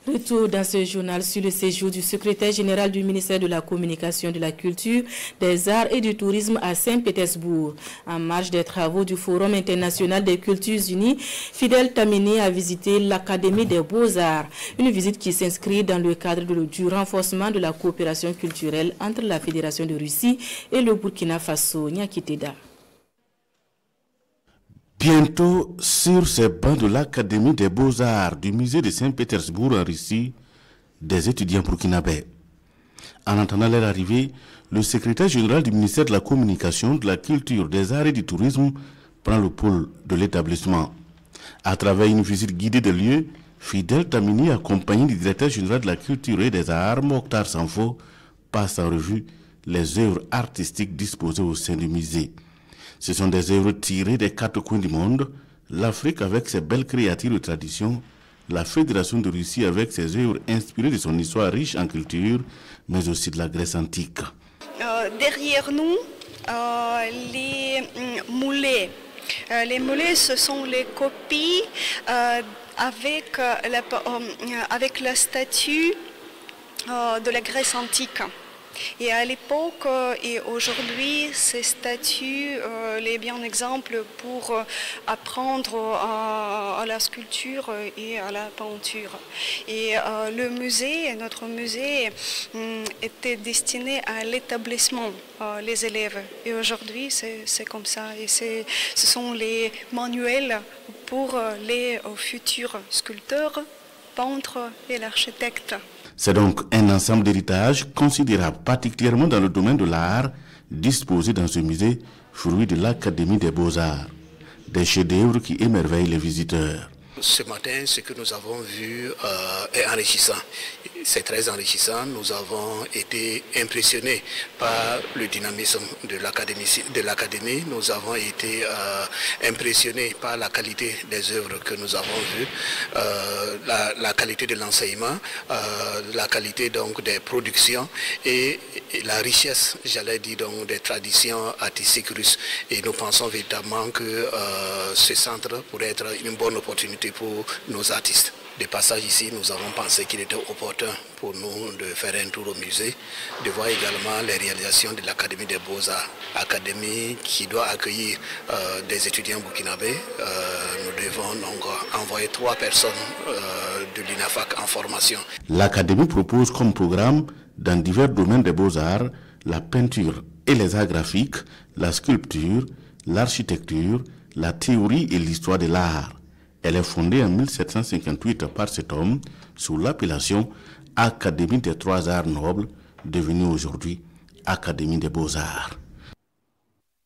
Retour dans ce journal sur le séjour du secrétaire général du ministère de la Communication, de la Culture, des Arts et du Tourisme à Saint-Pétersbourg. En marge des travaux du Forum international des cultures unies, Fidel Tamini a visité l'Académie des Beaux-Arts. Une visite qui s'inscrit dans le cadre du renforcement de la coopération culturelle entre la Fédération de Russie et le Burkina Faso. Nyakiteda. Bientôt, sur ces bancs de l'Académie des Beaux-Arts du musée de Saint-Pétersbourg en Russie, des étudiants burkinabés. En attendant leur arrivée, le secrétaire général du ministère de la Communication, de la Culture, des Arts et du Tourisme prend le pôle de l'établissement. À travers une visite guidée des lieux, Fidel Tamini, accompagné du directeur général de la Culture et des Arts, Mokhtar Sanfo, passe en revue les œuvres artistiques disposées au sein du musée. Ce sont des œuvres tirées des quatre coins du monde, l'Afrique avec ses belles créatures de tradition, la Fédération de Russie avec ses œuvres inspirées de son histoire riche en culture, mais aussi de la Grèce antique. Derrière nous, les moulets. Les moulets, ce sont les copies avec la statue de la Grèce antique. Et à l'époque et aujourd'hui, ces statues, les bien exemples pour apprendre à la sculpture et à la peinture. Et notre musée était destiné à l'établissement, les élèves. Et aujourd'hui, c'est comme ça. Et ce sont les manuels pour les futurs sculpteurs, peintres et l'architecte. C'est donc un ensemble d'héritages considérable, particulièrement dans le domaine de l'art, disposé dans ce musée, fruit de l'Académie des Beaux-Arts. Des chefs-d'œuvre qui émerveillent les visiteurs. Ce matin, ce que nous avons vu est enrichissant. C'est très enrichissant. Nous avons été impressionnés par le dynamisme de l'académie. Nous avons été impressionnés par la qualité des œuvres que nous avons vues, la qualité de l'enseignement, la qualité donc des productions et la richesse, j'allais dire, donc, des traditions artistiques russes. Et nous pensons véritablement que ce centre pourrait être une bonne opportunité pour nos artistes. De passage ici, nous avons pensé qu'il était opportun pour nous de faire un tour au musée, de voir également les réalisations de l'Académie des Beaux-Arts, académie qui doit accueillir des étudiants burkinabés. Nous devons donc envoyer 3 personnes de l'INAFAC en formation. L'Académie propose comme programme, dans divers domaines des beaux-arts, la peinture et les arts graphiques, la sculpture, l'architecture, la théorie et l'histoire de l'art. Elle est fondée en 1758 par cet homme sous l'appellation Académie des 3 arts nobles, devenue aujourd'hui Académie des Beaux-Arts.